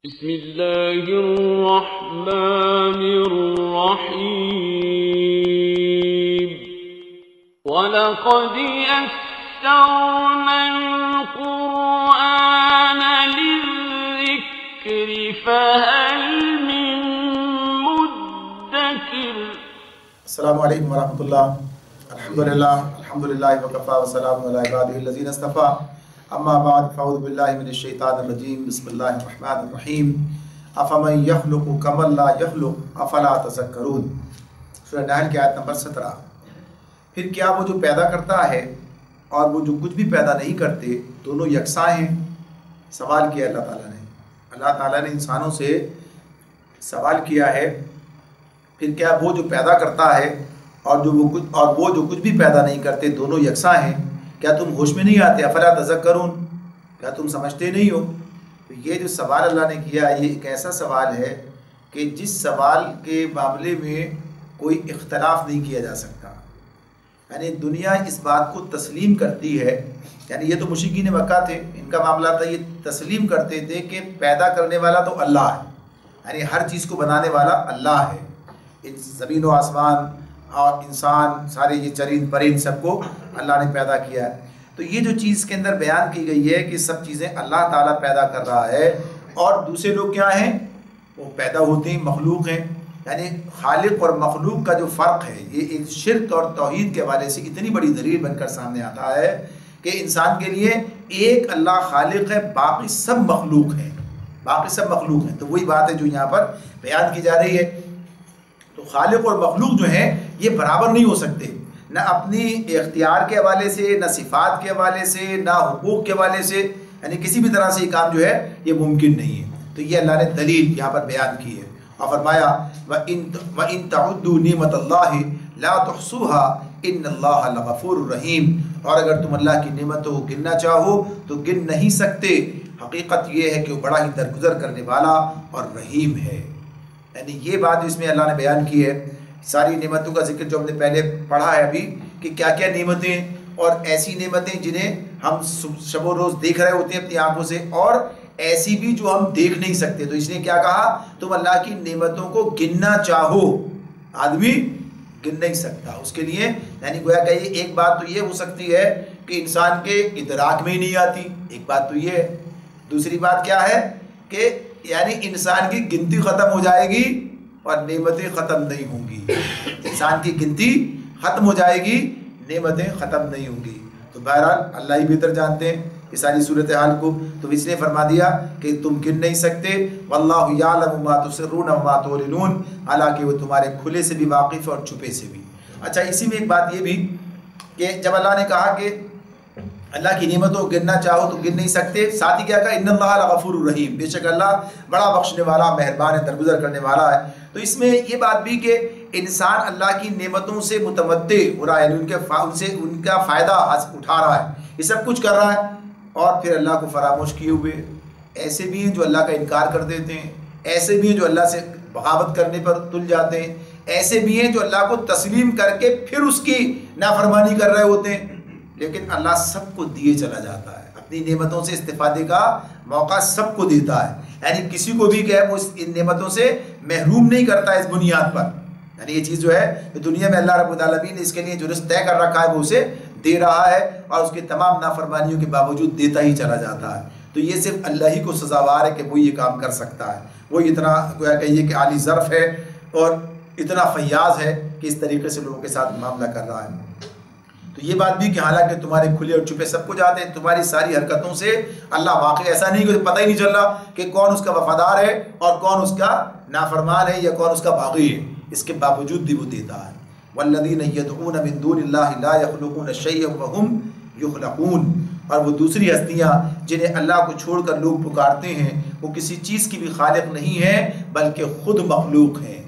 بسم اللہ الرحمن الرحیم وَلَقَدْ يَسَّرْنَا الْقُرْآنَ لِلذِّكْرِ فَهَلْ مِن مُدَّكِرٍ۔ السلام علیکم ورحمۃ اللہ۔ الحمدللہ وکفیٰ وسلام علی عبادہ الذین اصطفیٰ، اما بعد فاعوذ باللہ من الشیطان الرجیم، بسم اللہ الرحمن الرحیم۔ افمن یخلق کمن لا یخلق افلا تذکرون، سورہ نحل کی آیت نمبر 17۔ پھر کیا وہ جو پیدا کرتا ہے اور وہ جو کچھ بھی پیدا نہیں کرتے دونوں یکساں ہیں؟ سوال کیا اللہ تعالیٰ نے انسانوں سے سوال کیا ہے، پھر کیا وہ جو پیدا کرتا ہے اور وہ جو کچھ بھی پیدا نہیں کرتے دونوں یکساں ہیں؟ کیا تم ہوش میں نہیں آتے؟ افلا تذکرون، کیا تم سمجھتے نہیں ہو؟ تو یہ جو سوال اللہ نے کیا یہ ایک ایسا سوال ہے کہ جس سوال کے معاملے میں کوئی اختلاف نہیں کیا جا سکتا، یعنی دنیا اس بات کو تسلیم کرتی ہے، یعنی یہ تو مشرکین مکہ تھے، ان کا معاملہ تھا، یہ تسلیم کرتے تھے کہ پیدا کرنے والا تو اللہ ہے، یعنی ہر چیز کو بنانے والا اللہ ہے، زمین و آسمان اور انسان سارے یہ چرند پرند سب کو اللہ نے پیدا کیا ہے۔ تو یہ جو چیز کے اندر بیان کی گئی ہے کہ سب چیزیں اللہ تعالیٰ پیدا کر رہا ہے، اور دوسرے لوگ کیا ہیں؟ وہ پیدا ہوتے ہیں، مخلوق ہیں، یعنی خالق اور مخلوق کا جو فرق ہے یہ ایک شرک اور توحید کے حوالے سے اتنی بڑی دلیل بن کر سامنے آتا ہے کہ انسان کے لیے ایک اللہ خالق ہے، باقی سب مخلوق ہیں، تو وہی بات ہے جو یہاں پر بیان کی جا رہی ہے۔ تو خالق اور مخلوق جو ہیں یہ برابر نہیں ہو سکتے، نہ اپنی اختیار کے حوالے سے، نہ صفات کے حوالے سے، نہ حقوق کے حوالے سے، یعنی کسی بھی طرح سے یہ کام جو ہے یہ ممکن نہیں ہے۔ تو یہ اللہ نے دلیل یہاں پر بیان کی ہے اور فرمایا وَإِن تَعُدُّوا نِعْمَتَ اللَّهِ لَا تُحْصُوهَا إِنَّ اللَّهَ لَغَفُورٌ رَحِيمٌ، اور اگر تم اللہ کی نعمتوں کو گننا چاہو تو گن نہیں سکتے، حقیقت یہ ہے کہ وہ بڑا ہی درگزر کرنے والا اور رحیم ہے۔ یعنی یہ بات جو اس میں اللہ نے بیان کی ہے، ساری نعمتوں کا ذکر جو ہم نے پہلے پڑھا ہے ابھی کہ کیا کیا نعمتیں، اور ایسی نعمتیں جنہیں ہم شب و روز دیکھ رہے ہوتے ہیں اپنی آنکھوں سے، اور ایسی بھی جو ہم دیکھ نہیں سکتے۔ تو اس نے کیا کہا؟ تم اللہ کی نعمتوں کو گننا چاہو، آدمی گن نہیں سکتا، اس کے لیے یعنی گویا کہ ایک بات تو یہ ہو سکتی ہے کہ انسان کے ادراک میں ہی نہیں آتی، ایک بات تو یہ ہے، دوسری بات کیا ہے کہ یعنی انسان کی گنتی ختم ہو جائے گی اور نعمتیں ختم نہیں ہوں گی، انسان کی گنتی ختم ہو جائے گی، نعمتیں ختم نہیں ہوں گی۔ تو بہرحال اللہ ہی بہتر جانتے ہیں اس ساری صورتحال کو، تو اس نے فرما دیا کہ تم گن نہیں سکتے، واللہ یعلم ما تسرون وما تعلنون، حالانکہ وہ تمہارے کھلے سے بھی واقف ہے اور چھپے سے بھی۔ اچھا، اسی میں ایک بات یہ بھی کہ جب اللہ نے کہا کہ اللہ کی نعمتوں کو گننا چاہو تو گن نہیں سکتے، ساتھ ہی کیا کہا؟ ان اللہ لغفور الرحیم، بے شک اللہ بڑا بخشنے والا، مہربان ہے، درگزر کرنے والا ہے۔ تو اس میں یہ بات بھی کہ انسان اللہ کی نعمتوں سے متمتع ہو رہا ہے، یعنی ان کا فائدہ اٹھا رہا ہے، یہ سب کچھ کر رہا ہے، اور پھر اللہ کو فراموش کیے ہوئے ایسے بھی ہیں جو اللہ کا انکار کر دیتے ہیں، ایسے بھی ہیں جو اللہ سے بغاوت کرنے پر تل جاتے ہیں، ایسے بھی ہیں جو اللہ کو تسلیم کر کے پھر اس کی نافرمانی کر رہے ہوتے ہیں، لیکن اللہ سب کو دیے چلا جاتا ہے، اپنی نعمتوں سے استفادے کا موقع سب کو دیتا ہے، یعنی کسی کو بھی کہ وہ ان نعمتوں سے محروم نہیں کرتا ہے اس بنیاد پر، یعنی یہ چیز جو ہے کہ دنیا میں اللہ رب العالمین نے اس کے لیے جو رزق طے کر رکھا ہے وہ اسے دے رہا ہے، اور اس کے تمام نافرمانیوں کے باوجود دیتا ہی چلا جاتا ہے۔ تو یہ صرف اللہ ہی کو سزاوار ہے کہ وہ یہ کام کر سکتا ہے، وہ اتنا گویا کہیے کہ عالی ظرف ہے اور اتنا فیاض ہے کہ اس طریقے سے لوگوں کے ساتھ معاملہ کر رہا ہے۔ تو یہ بات بھی کہ حالانکہ تمہارے کھلے اور چھپے سب کو جاتے ہیں، تمہاری ساری حرکتوں سے اللہ واقعی ایسا نہیں کہ پتہ ہی نہیں چل رہا کہ کون اس کا وفادار ہے اور کون اس کا نافرمان ہے یا کون اس کا باغی ہے، اس کے باوجود بھی وہ دیتا ہے۔ والذین یدعون من دون اللہ لا یخلقون شیئا وهم یخلقون، اور وہ دوسری ہستیاں جنہیں اللہ کو چھوڑ کر لوگ پکارتے ہیں وہ کسی چیز کی بھی خالق نہیں ہیں بلکہ خود مخلوق ہیں۔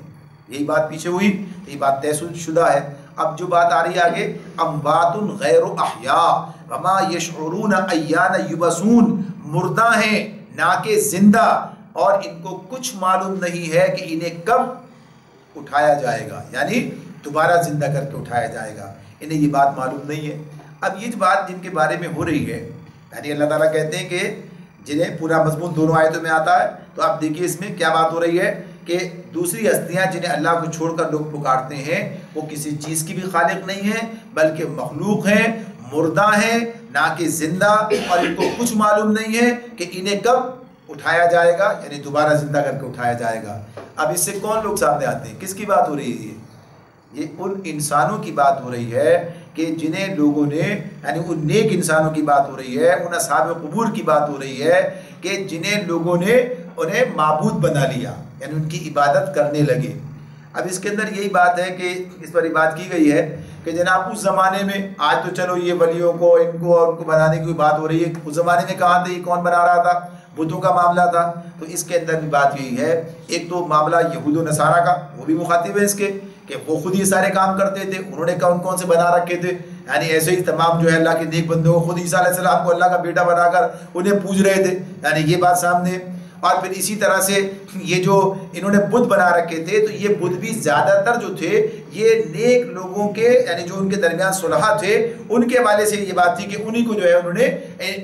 یہی بات پیچھے ہوئی، یہ بات طے شدہ ہے۔ اب جو بات آ رہی ہے آگے، اموات غیر احیاء وما یشعرون ایان یبعثون، مردہ ہیں نہ کہ زندہ، اور ان کو کچھ معلوم نہیں ہے کہ انہیں کب اٹھایا جائے گا، یعنی دوبارہ زندہ کر کے اٹھایا جائے گا، انہیں یہ بات معلوم نہیں ہے۔ اب یہ بات جن کے بارے میں ہو رہی ہے، یعنی اللہ تعالیٰ کہتے ہیں کہ جنہیں پورا مضمون دونوں آیتوں میں آتا ہے. تو آپ دیکھیے اس میں کیا بات ہو رہی ہے کہ دوسری ہستیاں جنہیں اللہ کو چھوڑ کر لوگ پکارتے ہیں وہ کسی چیز کی بھی خالق نہیں ہیں بلکہ مخلوق ہیں، مردہ ہیں نہ کہ زندہ، اور ان کو کچھ معلوم نہیں ہے کہ انہیں کب اٹھایا جائے گا، یعنی دوبارہ زندہ کر کے اٹھایا جائے گا. اب اس سے کون لوگ سامنے آتے ہیں؟ کس کی بات ہو رہی ہے؟ یہ ان انسانوں کی بات ہو رہی ہے کہ جنہیں لوگوں نے، یعنی ان نیک انسانوں کی بات ہو رہی ہے، ان اصحاب قبور کی بات ہو رہی ہے کہ جنہیں لوگوں نے انہیں معبود بنا لیا، یعنی ان کی عبادت کرنے لگے. اب اس کے اندر یہی بات ہے کہ اس پر بات کی گئی ہے کہ جناب اس زمانے میں، آج تو چلو یہ ولیوں کو ان کو بنانے کی بات ہو رہی ہے، اس زمانے میں کہاں تھے؟ یہ کون بنا رہا تھا؟ بتوں کا معاملہ تھا. تو اس کے اندر بھی بات یہی ہے، ایک تو معاملہ یہود و نصارہ کا، وہ بھی مخاطب ہے اس کے کہ وہ خود یہ سارے کام کرتے تھے. انہوں نے کون سے بنا رکھے تھے؟ یعنی ایسے ہی تمام جو ہے اللہ کے نیک بندوں کو خود عیسیٰ علیہ السلام کو اللہ کا بیٹا بنا کر انہیں پوج رہے تھے، یعنی یہ بات سامنے. اور پھر اسی طرح سے یہ جو انہوں نے بت بنا رکھے تھے، تو یہ بت بھی زیادہ تر جو تھے یہ نیک لوگوں کے، یعنی جو ان کے درمیان صلحاء تھے ان کے والے سے یہ بات تھی کہ انہی کو جو ہے انہوں نے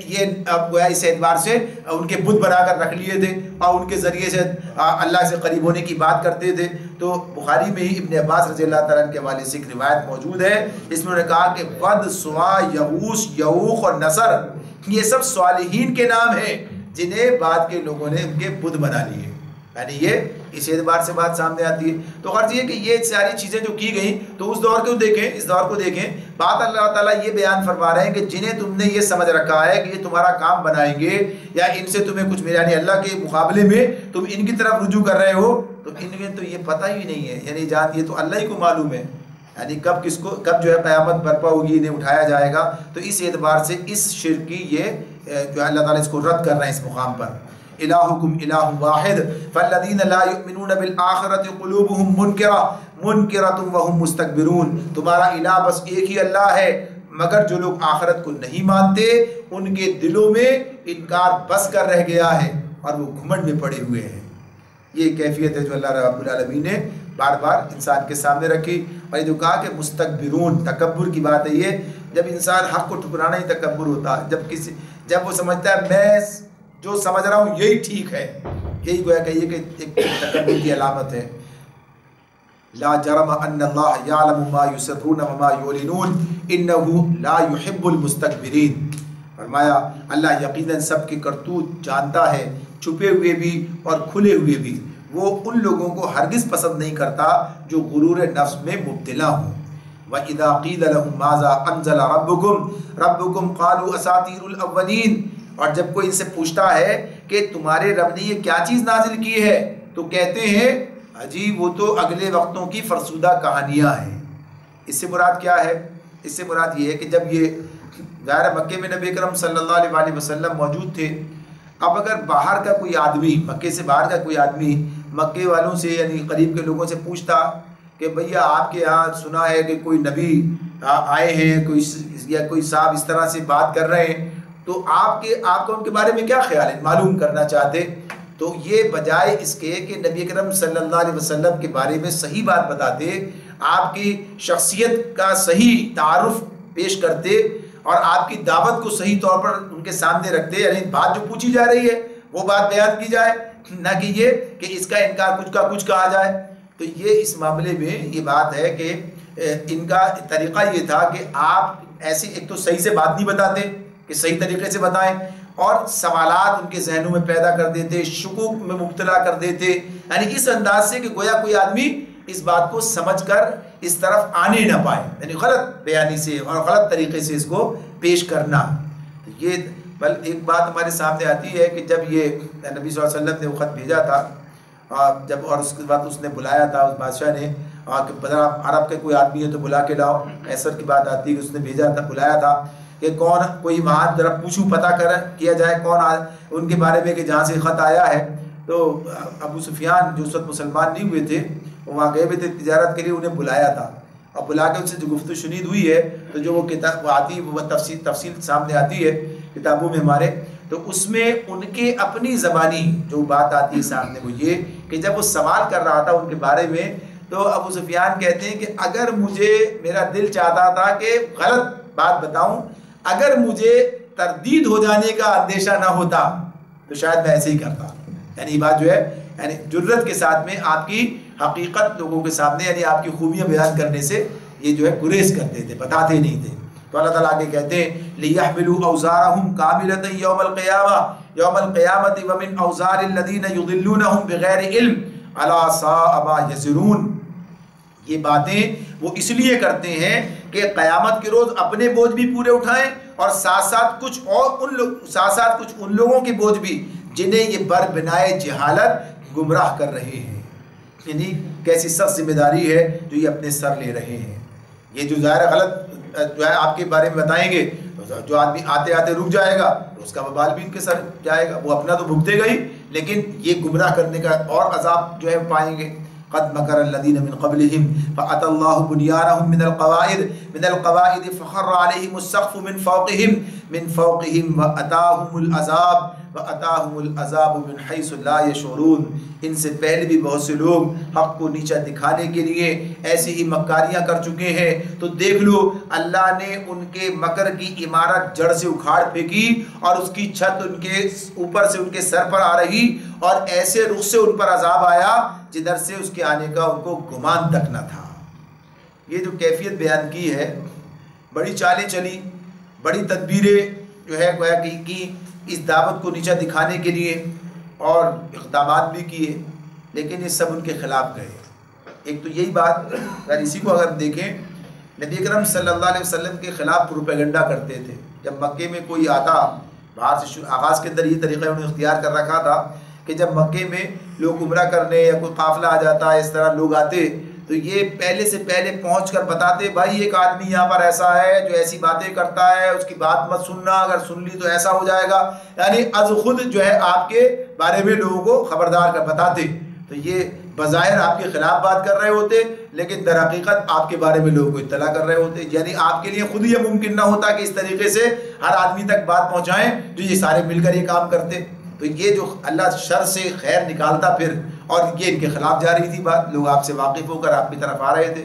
یہ گویا اس اعتبار سے ان کے بت بنا کر رکھ لیے تھے اور ان کے ذریعے سے اللہ سے قریب ہونے کی بات کرتے تھے. تو بخاری میں ہی ابن عباس رضی اللہ تعالیٰ عنہ کے حوالے سے ایک روایت موجود ہے، اس میں انہوں نے کہا کہ ود، سوا، یغوث، یعوق اور نصر، یہ سب صالحین کے نام ہیں جنہیں بعد کے لوگوں نے ان کے بت بنا لیے. یعنی یہ اس اعتبار سے بات سامنے آتی ہے. تو غرض یہ کہ یہ ساری چیزیں جو کی گئیں تو اس دور کو دیکھیں، اس دور کو دیکھیں، بات اللہ تعالیٰ یہ بیان فرما رہے ہیں کہ جنہیں تم نے یہ سمجھ رکھا ہے کہ یہ تمہارا کام بنائیں گے یا ان سے تمہیں کچھ یعنی اللہ کے مقابلے میں تم ان کی طرف رجوع کر رہے ہو، تو ان میں تو یہ پتہ ہی نہیں ہے، یعنی یہ تو اللہ ہی کو معلوم ہے، یعنی کب جو ہے قیامت برپا ہوگی، انہیں اٹھایا جائے گا. تو اس اعتبار سے اس شرک کی یہ جو اللہ تعالیٰ اس کو رد کر رہے ہیں اس مقام پر. الہکم الہ واحد فالذین لا یؤمنون بالآخرۃ قلوبہم منکرۃ وہم مستکبرون. تمہارا الہ بس ایک ہی اللہ ہے، مگر جو لوگ آخرت کو نہیں مانتے ان کے دلوں میں انکار بس کر رہ گیا ہے اور وہ گھمنڈ میں پڑے ہوئے ہیں. یہ کیفیت ہے جو اللہ رب العالمین نے بار بار انسان کے سامنے رکھی. اور یہ جو کہا کہ مستکبرون، تکبر کی بات ہے یہ، جب انسان حق کو ٹھکرانا ہی تکبر ہوتا ہے، جب وہ سمجھتا ہے میں جو سمجھ رہا ہوں یہی ٹھیک ہے، یہی گویا کہیے کہ ایک تکبر کی علامت ہے. لا جرم ان اللہ یعلم ما یسرون وما یعلنون انہ لا یحب المستکبرین. فرمایا اللہ یقیناً سب کے کرتوت جانتا ہے، چھپے ہوئے بھی اور کھلے ہوئے بھی. وہ ان لوگوں کو ہرگز پسند نہیں کرتا جو غرور نفس میں مبتلا ہوں. وَإِذَا قِيلَ لَهُمْ مَاذَا أَنزَلَ رَبُّكُمْ قَالُوا أَسَاطِيرُ الْأَوَّلِينَ. اور جب کوئی ان سے پوچھتا ہے کہ تمہارے رب نے یہ کیا چیز نازل کی ہے، تو کہتے ہیں عجیب وہ تو اگلے وقتوں کی فرسودہ کہانیاں ہیں. اس سے مراد کیا ہے؟ اس سے مراد یہ ہے کہ جب یہ ظاہر مکے میں نبی اکرم صلی اللہ علیہ وسلم موجود تھے. اب اگر باہر کا کوئی آدمی، مکے سے باہر کا کوئی آدمی مکے والوں سے یعنی قریب کے لوگوں سے پوچھتا کہ بھیا آپ کے یہاں سنا ہے کہ کوئی نبی آئے ہیں، کوئی صاحب اس طرح سے بات کر رہے ہیں، تو آپ کا ان کے بارے میں کیا خیال ہے، معلوم کرنا چاہتے. تو یہ بجائے اس کے کہ نبی اکرم صلی اللہ علیہ وسلم کے بارے میں صحیح بات بتاتے، آپ کی شخصیت کا صحیح تعارف پیش کرتے اور آپ کی دعوت کو صحیح طور پر ان کے سامنے رکھتے، یعنی بات جو پوچھی جا رہی ہے وہ بات بیان کی جائے، نہ کہ یہ کہ اس کا انکار کچھ کا کچھ کہا جائے. تو یہ اس معاملے میں یہ بات ہے کہ ان کا طریقہ یہ تھا کہ آپ ایسی ایک تو صحیح سے بات نہیں بتاتے کہ صحیح طریقے سے بتائیں، اور سوالات ان کے ذہنوں میں پیدا کر دیتے، شکوک میں مبتلا کر دیتے، یعنی اس انداز سے کہ گویا کوئی آدمی اس بات کو سمجھ کر اس طرف آنے نہ پائے، یعنی غلط بیانی سے اور غلط طریقے سے اس کو پیش کرنا. یہ بل ایک بات ہمارے سامنے آتی ہے کہ جب یہ نبی صلی اللہ علیہ وسلم نے وہ خط بھیجا تھا، اور اس کے بعد اس نے بلایا تھا اس بادشاہ نے کہ بدر عرب کے کوئی آدمی ہے تو بلا کے لاؤ. ایسر کی بات آتی ہے کہ اس نے بھیجا تھا، بلایا تھا کہ کون کوئی وہاں ذرا پوچھوں پتہ کیا جائے کون ان کے بارے میں کہ جہاں سے خط آیا ہے. تو ابو سفیان جو اس وقت مسلمان نہیں ہوئے تھے وہ وہاں گئے ہوئے تھے تجارت کے لیے، انہیں بلایا تھا اور بلا کے ان سے جو گفتگو شنید ہوئی ہے تو جو وہ کتاب آتی وہ تفصیل سامنے آتی ہے کتابوں میں ہمارے، تو اس میں ان کے اپنی زبانی جو بات آتی ہے سامنے وہ یہ کہ جب وہ سوال کر رہا تھا ان کے بارے میں تو ابو سفیان کہتے ہیں کہ اگر مجھے میرا دل چاہتا تھا کہ غلط بات بتاؤں، اگر مجھے تردید ہو جانے کا اندیشہ نہ ہوتا تو شاید میں ایسے ہی کرتا. یعنی یہ بات جو ہے یعنی جرت کے ساتھ میں آپ کی حقیقت لوگوں کے سامنے یعنی آپ کی خوبیاں بیان کرنے سے یہ جو ہے گریز کرتے تھے, بتاتے نہیں تھے. تو اللہ تعالیٰ آگے کہتے ہیں لِيَحْمِلُوا أَوْزَارَهُمْ كَامِلَةً يَوْمَ الْقِيَامَةِ يَوْمَ الْقِيَامَةِ وَمِنْ أَوْزَارِ الَّذِينَ يُضِلُّونَهُمْ بِغَيْرِ عِلْمٍ أَلَا سَاءَ مَا يَزِرُونَ. یہ باتیں وہ اس لیے کرتے ہیں کہ قیامت کے روز اپنے بوجھ بھی پورے اٹھائیں اور ساتھ ساتھ کچھ ان لوگوں کے بوجھ بھی جنہیں یہ بر بنائے جہالت گمراہ کر رہے ہیں. یعنی کیسی سخت ذمہ داری ہے جو یہ اپنے سر لے رہے ہیں. یہ جو ظاہر غلط جو ہے آپ کے بارے میں بتائیں گے, جو آدمی آتے آتے رک جائے گا تو اس کا وبال بھی ان کے سر جائے گا. وہ اپنا تو بھگتے گا ہی, لیکن یہ گمراہ کرنے کا اور عذاب جو ہے پائیں گے. قد مکر الذین من قبلہم فأتی اللہ بنیانہم من القواعد فخر علیہم السقف من فوقہم وأتاہم العذاب من حیث لا یشعرون. ان سے پہلے بھی بہت سے لوگ حق کو نیچا دکھانے کے لیے ایسی ہی مکاریاں کر چکے ہیں. تو دیکھ لو اللہ نے ان کے مکر کی عمارت جڑ سے اکھاڑ پھینکی اور اس کی چھت ان کے اوپر سے ان کے سر پر آ رہی اور ایسے رخ سے ان پر عذاب آیا جدھر سے اس کے آنے کا ان کو گمان تک نہ تھا. یہ جو کیفیت بیان کی ہے, بڑی چالیں چلی, بڑی تدبیریں جو ہے گویا کی اس دعوت کو نیچا دکھانے کے لیے اور اقدامات بھی کیے, لیکن یہ سب ان کے خلاف گئے. ایک تو یہی بات, اگر اسی کو اگر دیکھیں, نبی اکرم صلی اللہ علیہ وسلم کے خلاف پروپیگنڈا کرتے تھے. جب مکے میں کوئی آتا, باہر سے آغاز کے اندر یہ طریقہ انہوں نے اختیار کر رکھا تھا کہ جب مکے میں لوگ عمرہ کرنے یا کوئی قافلہ آ جاتا, اس طرح لوگ آتے, تو یہ پہلے سے پہلے پہنچ کر بتاتے بھائی ایک آدمی یہاں پر ایسا ہے جو ایسی باتیں کرتا ہے, اس کی بات مت سننا, اگر سن لی تو ایسا ہو جائے گا. یعنی از خود جو ہے آپ کے بارے میں لوگوں کو خبردار کر بتاتے. تو یہ بظاہر آپ کے خلاف بات کر رہے ہوتے, لیکن در حقیقت آپ کے بارے میں لوگوں کو اطلاع کر رہے ہوتے. یعنی آپ کے لیے خود یہ ممکن نہ ہوتا کہ اس طریقے سے ہر آدمی تک بات پہنچائیں جو یہ سارے مل کر یہ کام کرتے. تو یہ جو اللہ شر سے خیر نکالتا پھر, اور یہ ان کے خلاف جا رہی تھی بات, لوگ آپ سے واقف ہو کر آپ کی طرف آ رہے تھے.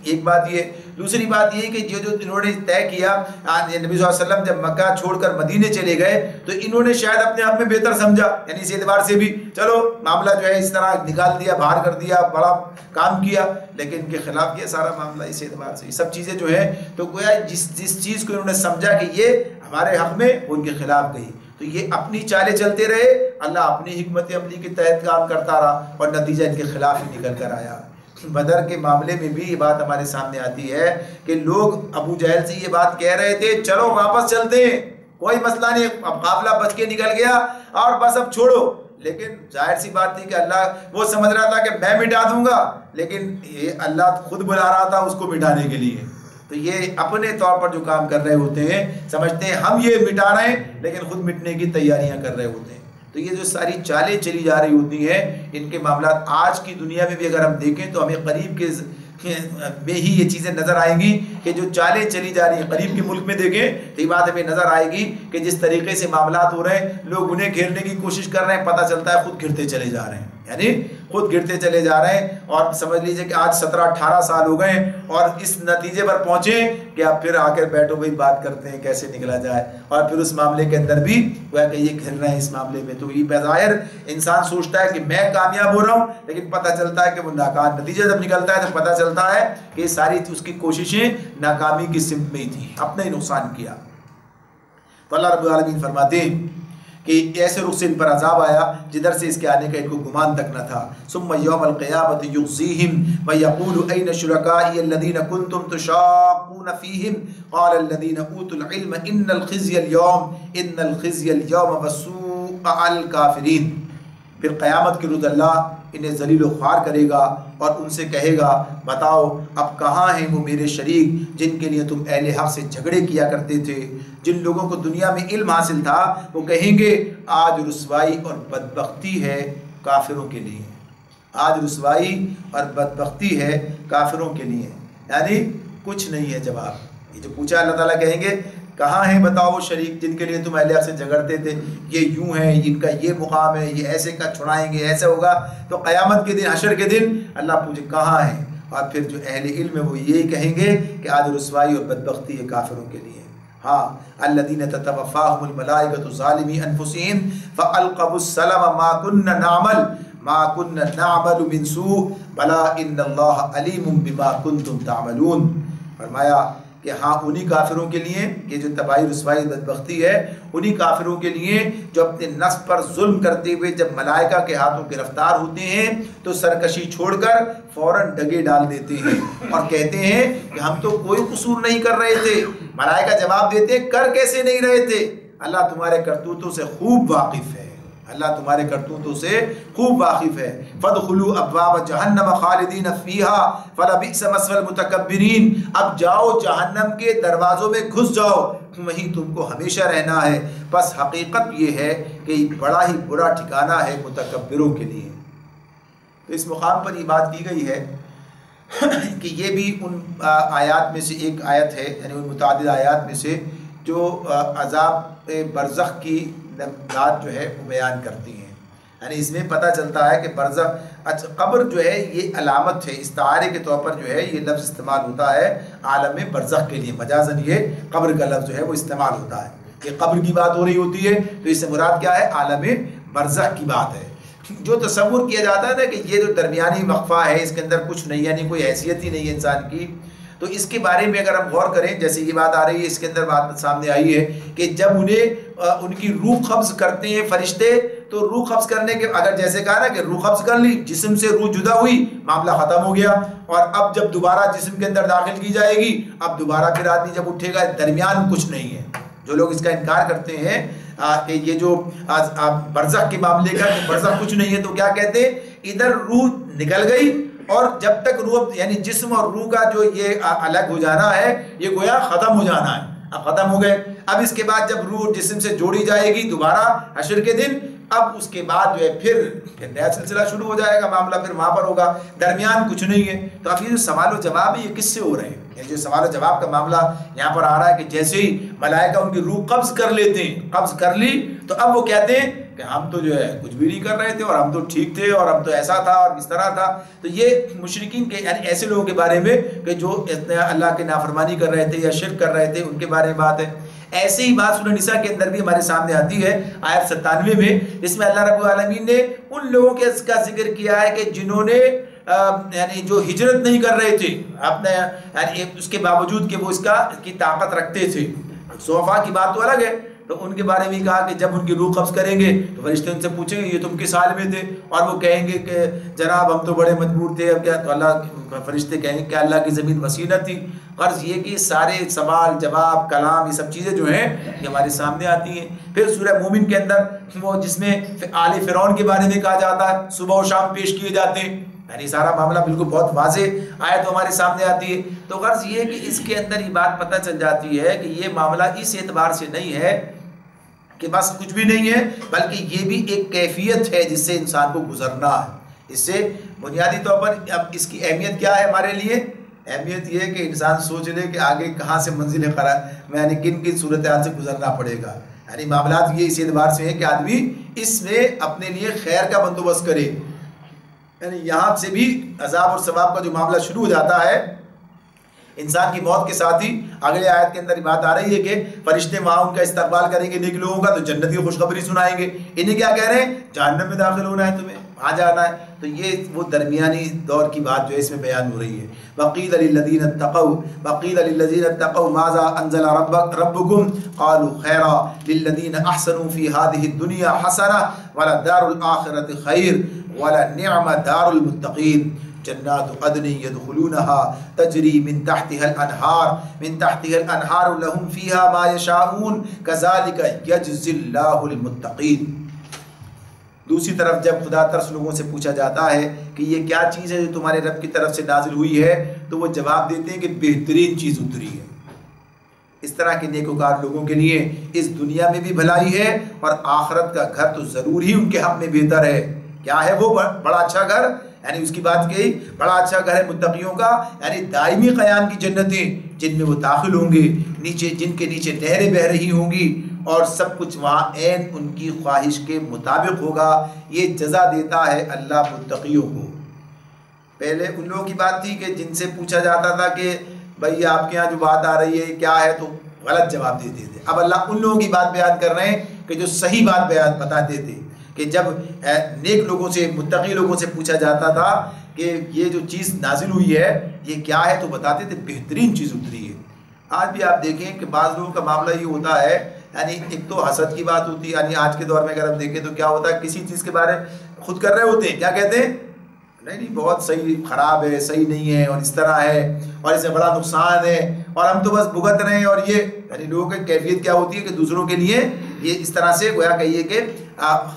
ایک بات یہ. دوسری بات یہ کہ جو انہوں نے طے کیا, نبی صلی اللہ علیہ وسلم جب مکہ چھوڑ کر مدینے چلے گئے تو انہوں نے شاید اپنے آپ میں بہتر سمجھا, یعنی اس اعتبار سے بھی چلو معاملہ جو ہے اس طرح نکال دیا, باہر کر دیا, بڑا کام کیا, لیکن ان کے خلاف کیا سارا معاملہ اس اعتبار سے. یہ سب چیزیں جو ہیں تو گویا جس چیز کو انہوں نے سمجھا کہ یہ ہمارے حق میں, وہ ان کے خلاف گئی. تو یہ اپنی چالیں چلتے رہے, اللہ اپنی حکمت عملی کے تحت کام کرتا رہا اور نتیجہ ان کے خلاف ہی نکل کر آیا. بدر کے معاملے میں بھی یہ بات ہمارے سامنے آتی ہے کہ لوگ ابو جہل سے یہ بات کہہ رہے تھے چلو واپس چلتے ہیں, کوئی مسئلہ نہیں, اب قافلہ بچ کے نکل گیا اور بس اب چھوڑو. لیکن ظاہر سی بات تھی کہ اللہ وہ سمجھ رہا تھا کہ میں مٹا دوں گا, لیکن یہ اللہ خود بلا رہا تھا اس کو مٹانے کے لیے. تو یہ اپنے طور پر جو کام کر رہے ہوتے ہیں سمجھتے ہیں ہم یہ مٹا رہے ہیں, لیکن خود مٹنے کی تیاریاں کر رہے ہوتے ہیں. تو یہ جو ساری چالیں چلی جا رہی ہوتی ہیں, ان کے معاملات آج کی دنیا میں بھی اگر ہم دیکھیں تو ہمیں قریب کے میں ہی یہ چیزیں نظر آئیں گی کہ جو چالیں چلی جا رہی ہیں. قریب کے ملک میں دیکھیں تو یہ بات ہمیں نظر آئے گی کہ جس طریقے سے معاملات ہو رہے ہیں, لوگ انہیں گھیرنے کی کوشش کر رہے ہیں, پتہ چلتا ہے خود گھرتے چلے جا رہے ہیں, یعنی خود گرتے چلے جا رہے ہیں. اور سمجھ لیجئے کہ آج 17-18 سال ہو گئے اور اس نتیجے پر پہنچے کہ آپ پھر آ کر بیٹھو بھائی بات کرتے ہیں کیسے نکلا جائے, اور پھر اس معاملے کے اندر بھی وہ کہ یہ گھر رہے ہیں اس معاملے میں. تو یہ بظاہر انسان سوچتا ہے کہ میں کامیاب ہو رہا ہوں, لیکن پتہ چلتا ہے کہ وہ ناکام. نتیجہ جب نکلتا ہے تو پتہ چلتا ہے کہ ساری اس کی کوششیں ناکامی کی سمت میں ہی تھیں, اپنا ہی نقصان کیا. تو اللہ رب العالمین فرماتے ہیں کہ ایسے رخ سے ان پر عذاب آیا جدھر سے اس کے آنے کا ان کو گمان تک نہ تھا. ثم یوم القیامت یخزیہم ویقول این شرکائی الذین کنتم تشاقون فیہم قال الذین اوتوا العلم ان الخزی اليوم وسوء الکافرین. پھر قیامت کے روز اللہ انہیں ذلیل و خوار کرے گا اور ان سے کہے گا بتاؤ اب کہاں ہیں وہ میرے شریک جن کے لیے تم اہل حق سے جھگڑے کیا کرتے تھے. جن لوگوں کو دنیا میں علم حاصل تھا وہ کہیں گے آج رسوائی اور بدبختی ہے کافروں کے لیے. آج رسوائی اور بدبختی ہے کافروں کے لیے, یعنی کچھ نہیں ہے جواب. یہ جو پوچھا اللہ تعالیٰ کہیں گے کہاں ہیں بتاؤ وہ شریک جن کے لیے تم اہل حق سے جھگڑتے تھے, یہ یوں ہیں, ان کا یہ مقام ہے, یہ ایسے کا چھڑائیں گے, ایسے ہوگا. تو قیامت کے دن حشر کے دن اللہ پوچھے کہاں ہیں, اور پھر جو اہل علم ہے وہ یہی کہیں گے کہ آج رسوائی اور بدبختی ہے کافروں کے لیے. ہاں الذین تتوفاہم الملائکۃ ظالمی انفسہم فالقوا السلم ما كنا نعمل من سوء بلا ان اللہ علیم بما کنتم تعملون. فرمایا کہ ہاں انہی کافروں کے لیے، یہ جو تباہی رسوائی بدبختی ہے انہی کافروں کے لیے جو اپنے نفس پر ظلم کرتے ہوئے جب ملائکہ کے ہاتھوں گرفتار ہوتے ہیں تو سرکشی چھوڑ کر فوراً ڈگے ڈال دیتے ہیں اور کہتے ہیں کہ ہم تو کوئی قصور نہیں کر رہے تھے. ملائکہ جواب دیتے ہیں کر کیسے نہیں رہے تھے؟ اللہ تمہارے کرتوتوں سے خوب واقف ہے، اللہ تمہارے کرتوتوں سے خوب واقف ہے. فادخلوا ابواب جہنم خالدین فیہا فلبئس مثوى المتکبرین. اب جاؤ جہنم کے دروازوں میں گھس جاؤ، وہیں تم کو ہمیشہ رہنا ہے. بس حقیقت یہ ہے کہ بڑا ہی برا ٹھکانہ ہے متکبروں کے لیے. تو اس مقام پر یہ بات کی گئی ہے کہ یہ بھی ان آیات میں سے ایک آیت ہے، یعنی ان متعدد آیات میں سے جو عذاب برزخ کی بات جو ہے وہ بیان کرتی ہیں. یعنی اس میں پتہ چلتا ہے کہ برزخ قبر جو ہے یہ علامت ہے، استعارے کے طور پر جو ہے یہ لفظ استعمال ہوتا ہے عالم برزخ کے لیے. مجازاً یہ قبر کا لفظ جو ہے وہ استعمال ہوتا ہے. یہ قبر کی بات ہو رہی ہوتی ہے تو اس سے مراد کیا ہے؟ عالم برزخ کی بات ہے. جو تصور کیا جاتا ہے نا کہ یہ جو درمیانی وقفہ ہے اس کے اندر کچھ نہیں، یعنی کوئی حیثیت ہی نہیں ہے انسان کی، تو اس کے بارے میں اگر ہم غور کریں، جیسے یہ بات آ رہی ہے اس کے اندر بات سامنے آئی ہے کہ جب انہیں ان کی روح قبض کرتے ہیں فرشتے، تو روح قبض کرنے کے اگر جیسے کہا نا کہ روح قبض کر لی، جسم سے روح جدا ہوئی، معاملہ ختم ہو گیا. اور اب جب دوبارہ جسم کے اندر داخل کی جائے گی، اب دوبارہ پھر آدمی جب اٹھے گا درمیان کچھ نہیں ہے. جو لوگ اس کا انکار کرتے ہیں کہ یہ جو برزخ کے معاملے کا برزخ کچھ نہیں ہے، تو کیا کہتے ہیں؟ ادھر روح نکل گئی اور جب تک روح یعنی جسم اور روح کا جو یہ الگ ہو جانا ہے یہ گویا ختم ہو جانا ہے. اب ختم ہو گئے، اب اس کے بعد جب روح جسم سے جوڑی جائے گی دوبارہ حشر کے دن، اب اس کے بعد جو ہے پھر نیا سلسلہ شروع ہو جائے گا، معاملہ پھر وہاں پر ہوگا، درمیان کچھ نہیں ہے. تو اب یہ جو سوال و جواب ہے یہ کس سے ہو رہے ہیں؟ یہ جو سوال و جواب کا معاملہ یہاں پر آ رہا ہے کہ جیسے ہی ملائکہ ان کی روح قبض کر لیتے ہیں، قبض کر لی، تو اب وہ کہتے ہیں کہ ہم تو جو ہے کچھ بھی نہیں کر رہے تھے اور ہم تو ٹھیک تھے اور ہم تو ایسا تھا اور اس طرح تھا. تو یہ مشرکین کے یعنی ایسے لوگوں کے بارے میں کہ جو اللہ کی نافرمانی کر رہے تھے یا شرک کر رہے تھے ان کے بارے میں بات ہے. ایسے ہی بات سورہ نساء کے اندر بھی ہمارے سامنے آتی ہے آیت 97 میں، جس میں اللہ رب العالمین نے ان لوگوں کے کا ذکر کیا ہے کہ جنہوں نے یعنی جو ہجرت نہیں کر رہے تھے اپنے، یعنی اس کے باوجود کہ وہ اس کی طاقت رکھتے تھے. صحفا کی بات تو الگ ہے، تو ان کے بارے میں کہا کہ جب ان کی روح قبض کریں گے تو فرشتے ان سے پوچھیں گے یہ تم کس حال میں تھے، اور وہ کہیں گے کہ جناب ہم تو بڑے مجبور تھے. اب کیا؟ تو اللہ فرشتے کہیں گے کہ اللہ کی زمین وسیع نہ تھی. غرض یہ کہ سارے سوال جواب کلام یہ سب چیزیں جو ہیں یہ ہمارے سامنے آتی ہیں. پھر سورہ مومن کے اندر وہ جس میں آل فرعون کے بارے میں کہا جاتا ہے صبح و شام پیش کیے جاتے ہیں، یعنی سارا معاملہ بالکل بہت واضح آیت ہمارے سامنے آتی ہے. تو غرض یہ کہ اس کے اندر یہ بات پتہ چل جاتی ہے کہ یہ معاملہ اس اعتبار سے نہیں ہے کہ بس کچھ بھی نہیں ہے، بلکہ یہ بھی ایک کیفیت ہے جس سے انسان کو گزرنا ہے. اس سے بنیادی طور پر اب اس کی اہمیت کیا ہے ہمارے لیے؟ اہمیت یہ ہے کہ انسان سوچ لے کہ آگے کہاں سے منزل قرار میں یعنی کن کن صورتحال سے گزرنا پڑے گا. یعنی معاملات یہ اس اعتبار سے ہیں کہ آدمی اس میں اپنے لیے خیر کا بندوبست کرے. یعنی یہاں سے بھی عذاب اور ثواب کا جو معاملہ شروع ہو جاتا ہے انسان کی موت کے ساتھ ہی. اگلے آیت کے اندر بات آ رہی ہے کہ فرشتے وہاں ان کا استقبال کریں گے نیک لوگوں کا، تو جنت کی خوشخبری سنائیں گے. انہیں کیا کہہ رہے ہیں؟ جہنم میں داخل ہونا ہے، تمہیں وہاں جانا ہے. تو یہ وہ درمیانی دور کی بات جو ہے اس میں بیان ہو رہی ہے. وَقِيلَ لِلَّذِينَ اتَّقَوْا مَاذَا أَنزَلَ رَبُّكُمْ قَالُوا خَيْرًا لِلَّذِينَ أَحْسَنُوا فِي هَذِهِ الدُّنْيَا حَسَنَةٌ وَلَدَارُ الْآخِرَةِ خَيْرٌ وَلَنِعْمَ دَارُ الْمُتَّقِينَ جنات عدن يدخلونها تجری من تحتها الانہار لهم فیہا ما یشاءون کذالک یجزی اللہ المتقین. دوسری طرف جب خدا ترس لوگوں سے پوچھا جاتا ہے کہ یہ کیا چیز ہے جو تمہارے رب کی طرف سے نازل ہوئی ہے، تو وہ جواب دیتے ہیں کہ بہترین چیز اتری ہے. اس طرح کے نیکوکار لوگوں کے لیے اس دنیا میں بھی بھلائی ہے اور آخرت کا گھر تو ضرور ہی ان کے حق میں بہتر ہے. کیا ہے وہ بڑا اچھا گھر؟ یعنی اس کی بات کہی بڑا اچھا گھر ہے متقیوں کا، یعنی دائمی قیام کی جنتیں جن میں وہ داخل ہوں گے، نیچے جن کے نیچے نہریں بہہ رہی ہوں گی، اور سب کچھ وہاں عین ان کی خواہش کے مطابق ہوگا. یہ جزا دیتا ہے اللہ متقیوں کو. پہلے ان لوگوں کی بات تھی کہ جن سے پوچھا جاتا تھا کہ بھائی آپ کے یہاں جو بات آ رہی ہے کیا ہے، تو غلط جواب دیتے تھے۔ اب اللہ ان لوگوں کی بات بیان کر رہے ہیں کہ جو صحیح بات بیان بتاتے تھے، کہ جب نیک لوگوں سے، متقی لوگوں سے پوچھا جاتا تھا کہ یہ جو چیز نازل ہوئی ہے یہ کیا ہے، تو بتاتے تھے بہترین چیز اتری ہے۔ آج بھی آپ دیکھیں کہ بعض لوگوں کا معاملہ یہ ہوتا ہے، یعنی ایک تو حسد کی بات ہوتی ہے، یعنی آج کے دور میں اگر ہم دیکھیں تو کیا ہوتا ہے، کسی چیز کے بارے خود کر رہے ہوتے ہیں، کیا کہتے ہیں، نہیں بہت صحیح، خراب ہے، صحیح نہیں ہے، اور اس طرح ہے، اور اس سے بڑا نقصان ہے، اور ہم تو بس بھگت رہے ہیں، اور یہ یعنی لوگوں کی کیفیت کیا ہوتی ہے کہ دوسروں کے لیے یہ اس طرح سے گویا کہیے کہ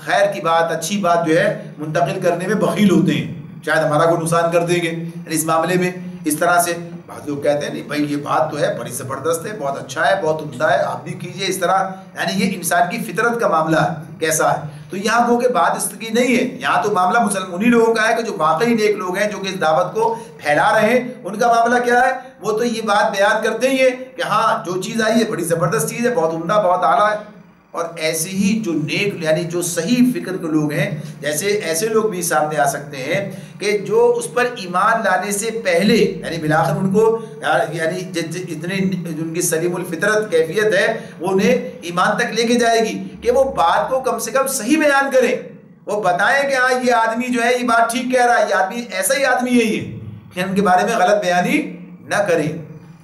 خیر کی بات، اچھی بات جو ہے منتقل کرنے میں بخیل ہوتے ہیں، شاید ہمارا کوئی نقصان کر دیں گے، یعنی اس معاملے میں اس طرح سے بعض لوگ کہتے ہیں نہیں بھائی یہ بات تو ہے بڑی زبردست ہے، بہت اچھا ہے، بہت عمدہ ہے، آپ بھی کیجئے اس طرح، یعنی یہ انسان کی فطرت کا معاملہ ہے کیسا ہے۔ تو یہاں وہ کہ بات اس کی نہیں ہے، یہاں تو معاملہ انہی لوگوں کا ہے کہ جو واقعی نیک لوگ ہیں، جو کہ اس دعوت کو پھیلا رہے ہیں، ان کا معاملہ کیا ہے، وہ تو یہ بات بیان کرتے ہی ہیں کہ ہاں جو چیز آئی ہے بڑی زبردست چیز ہے، بہت عمدہ، بہت اعلیٰ ہے۔ اور ایسے ہی جو نیک یعنی جو صحیح فکر کے لوگ ہیں، جیسے ایسے لوگ بھی سامنے آ سکتے ہیں کہ جو اس پر ایمان لانے سے پہلے یعنی بالآخر ان کو یعنی اتنے ان کی سلیم الفطرت کیفیت ہے وہ انہیں ایمان تک لے کے جائے گی کہ وہ بات کو کم سے کم صحیح بیان کریں، وہ بتائیں کہ ہاں یہ آدمی جو ہے یہ بات ٹھیک کہہ رہا ہے، یہ آدمی ایسا ہی آدمی ہے، یہ کہ ان کے بارے میں غلط بیانی نہ کریں۔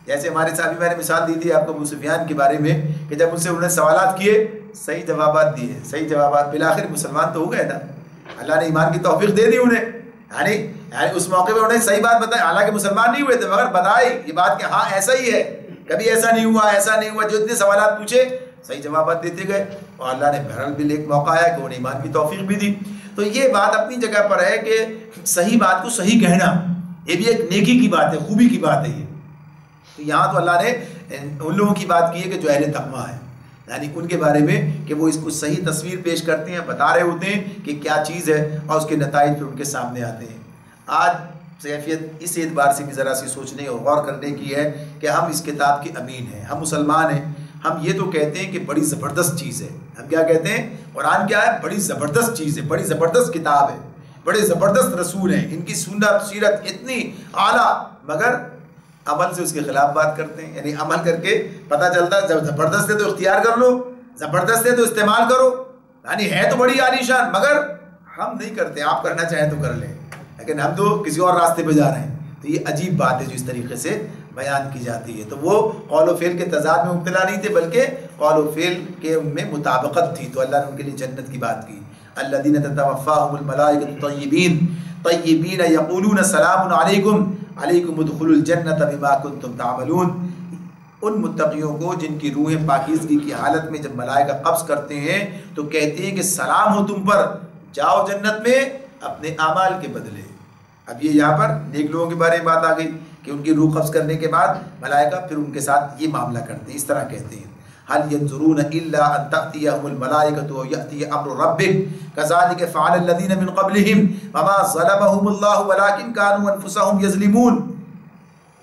جیسے ہمارے صاحب میں نے مثال دی تھی آپ کو ابو سفیان کے بارے میں کہ جب ان سے انہوں نے سوالات کیے، صحیح جوابات دیے، صحیح جوابات، بالآخر مسلمان تو ہو گئے نا، اللہ نے ایمان کی توفیق دے دی انہیں، یعنی اس موقع پہ انہیں صحیح بات بتائی، حالانکہ مسلمان نہیں ہوئے تھے مگر بتائی یہ بات کہ ہاں ایسا ہی ہے، کبھی ایسا نہیں ہوا، ایسا نہیں ہوا، جو اتنے سوالات پوچھے صحیح جوابات دیتے گئے، اور اللہ نے بہرحال بھی ایک موقع آیا کہ انہیں ایمان کی توفیق بھی دی۔ تو یہ بات اپنی جگہ پر ہے کہ صحیح بات کو صحیح کہنا یہ بھی ایک نیکی کی بات ہے، خوبی کی بات ہے یہ۔ تو یہاں تو اللہ نے ان لوگوں کی بات کی ہے کہ جو اہل تقویٰ ہے، یعنی ان کے بارے میں کہ وہ اس کو صحیح تصویر پیش کرتے ہیں، بتا رہے ہوتے ہیں کہ کیا چیز ہے، اور اس کے نتائج پھر ان کے سامنے آتے ہیں۔ آج کیفیت اس اعتبار سے بھی ذرا سی سوچنے اور غور کرنے کی ہے کہ ہم اس کتاب کے امین ہیں، ہم مسلمان ہیں، ہم یہ تو کہتے ہیں کہ بڑی زبردست چیز ہے، ہم کیا کہتے ہیں، قرآن کیا ہے، بڑی زبردست چیز ہے، بڑی زبردست کتاب ہے، بڑے زبردست رسول ہیں، ان کی سنت سیرت اتنی اعلیٰ، مگر عمل سے اس کے خلاف بات کرتے ہیں، یعنی عمل کر کے پتہ چلتا ہے جب زبردست ہے تو اختیار کر لو، زبردست ہے تو استعمال کرو، یعنی ہے تو بڑی عالیشان، مگر ہم نہیں کرتے، آپ کرنا چاہیں تو کر لیں، لیکن ہم تو کسی اور راستے پہ جا رہے ہیں۔ تو یہ عجیب بات ہے جو اس طریقے سے بیان کی جاتی ہے۔ تو وہ قول و فعل کے تضاد میں مبتلا نہیں تھے، بلکہ قول و فعل کے ان میں مطابقت تھی، تو اللہ نے ان کے لیے جنت کی بات کی۔ الذین تتوفاہم الملائکۃ طیبین طیبین یقولون سلام علیکم علیکم ادخلوا الجنۃ بما کنتم تعملون۔ ان متقیوں کو جن کی روحیں پاکیزگی کی حالت میں جب ملائکہ قبض کرتے ہیں تو کہتے ہیں کہ سلام ہو تم پر، جاؤ جنت میں اپنے اعمال کے بدلے۔ اب یہ یہاں پر نیک لوگوں کے بارے میں بات آ گئی کہ ان کی روح قبض کرنے کے بعد ملائکہ پھر ان کے ساتھ یہ معاملہ کرتے ہیں، اس طرح کہتے ہیں هل ينظرون الا ان تاتيهم الملائكه وياتي امر ربك كذلك فعل الذين من قبلهم وما ظلمهم الله ولكن كانوا انفسهم يظلمون۔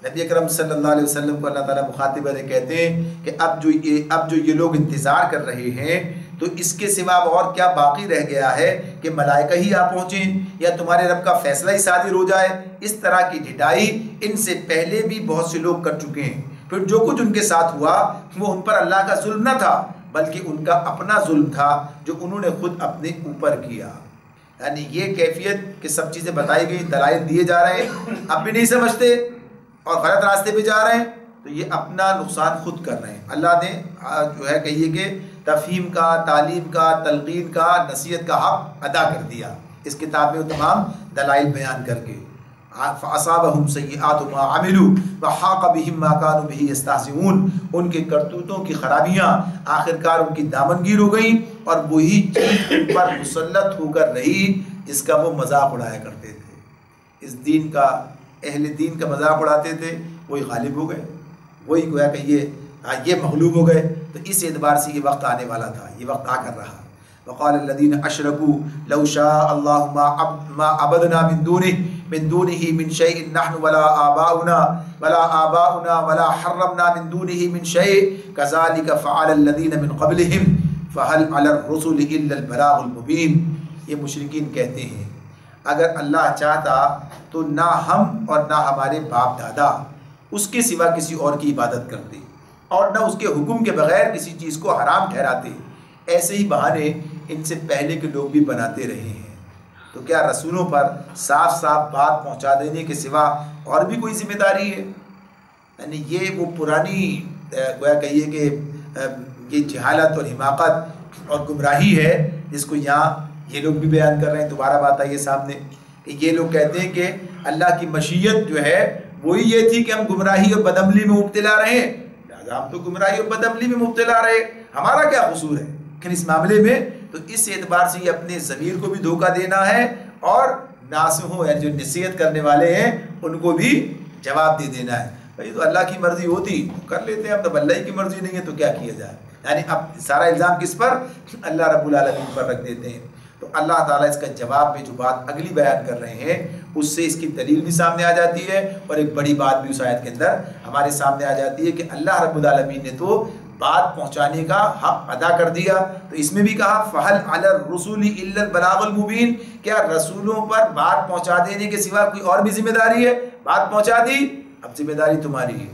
نبی اکرم صلی اللہ علیہ وسلم کو اللہ تعالیٰ مخاطب ہے، کہتے ہیں کہ اب جو یہ لوگ انتظار کر رہے ہیں تو اس کے سوا اور کیا باقی رہ گیا ہے کہ ملائکہ ہی آ پہنچیں یا تمہارے رب کا فیصلہ ہی صادر ہو جائے۔ اس طرح کی ڈھٹائی ان سے پہلے بھی بہت سے لوگ کر چکے ہیں، پھر جو کچھ ان کے ساتھ ہوا وہ ان پر اللہ کا ظلم نہ تھا بلکہ ان کا اپنا ظلم تھا جو انہوں نے خود اپنے اوپر کیا۔ یعنی یہ کیفیت کہ سب چیزیں بتائی گئی، دلائل دیے جا رہے ہیں، اب بھی نہیں سمجھتے اور غلط راستے پہ جا رہے ہیں، تو یہ اپنا نقصان خود کر رہے ہیں۔ اللہ نے جو ہے کہیے کہ تفہیم کا، تعلیم کا، تلقین کا، نصیحت کا حق ادا کر دیا اس کتاب میں، تمام دلائل بیان کر کے۔ فَأَصَابَهُمْ سَيِّئَاتُ مَا عَمِلُوا وَحَاقَ بِهِمْ مَا كَانُوا بِهِ يَسْتَهْزِئُونَ۔ ان کے کرتوتوں کی خرابیاں آخرکار ان کی دامنگیر ہو گئیں اور وہی چیز ان پر مسلط ہو کر رہی جس کا وہ مذاق اڑایا کرتے تھے۔ اس دین کا، اہل دین کا مذاق اڑاتے تھے، وہی غالب ہو گئے، وہی گویا کہ یہ مغلوب ہو گئے۔ تو اس اعتبار سے یہ وقت آنے والا تھا، یہ وقت آ کر رہا۔ وقال الذين اشركوا لو شاء الله ما عبدنا من دونه من شيء نحن ولا آباؤنا ولا حرمنا من دونه من شيء كذلك فعل الذين من قبلهم فهل على الرسل الا البلاغ المبين۔ یہ مشرکین کہتے ہیں اگر اللہ چاہتا تو نہ ہم اور نہ ہمارے باپ دادا اس کے سوا کسی اور کی عبادت کرتے، اور نہ اس کے حکم کے بغیر کسی چیز کو حرام ٹھہراتے. ایسے ہی بہانے ان سے پہلے کے لوگ بھی بناتے رہے ہیں. تو کیا رسولوں پر صاف صاف بات پہنچا دینے کے سوا اور بھی کوئی ذمہ داری ہے؟ یعنی یہ وہ پرانی گویا کہیے کہ یہ جہالت اور حماقت اور گمراہی ہے جس کو یہاں یہ لوگ بھی بیان کر رہے ہیں. دوبارہ بات آئی ہے سامنے کہ یہ لوگ کہتے ہیں کہ اللہ کی مشیت جو ہے وہی یہ تھی کہ ہم گمراہی اور بدعملی میں مبتلا رہے، لہٰذا ہم تو گمراہی اور بدعملی میں مبتلا رہے، ہمارا کیا قصور ہے؟ لیکن اس معاملے میں تو اس اعتبار سے یہ اپنے ضمیر کو بھی دھوکہ دینا ہے اور ناصحوں یعنی جو نصیحت کرنے والے ہیں ان کو بھی جواب دے دینا ہے. بھائی تو اللہ کی مرضی ہوتی تو کر لیتے ہیں، اب تو اللہ کی مرضی نہیں ہے تو کیا کیا جائے. یعنی اب سارا الزام کس پر؟ اللہ رب العالمین پر رکھ دیتے ہیں. تو اللہ تعالیٰ اس کا جواب میں جو بات اگلی بیان کر رہے ہیں اس سے اس کی دلیل بھی سامنے آ جاتی ہے اور ایک بڑی بات بھی اس آیت کے اندر ہمارے سامنے آ جاتی ہے کہ اللہ رب العالمین نے تو بات پہنچانے کا حق ادا کر دیا. تو اس میں بھی کہا فَهَلْ عَلَى الرُّسُلِ إِلَّا الْبَلَاغُ الْمُبِينُ، کیا رسولوں پر بات پہنچا دینے کے سوا کوئی اور بھی ذمہ داری ہے؟ بات پہنچا دی، اب ذمہ داری تمہاری ہے.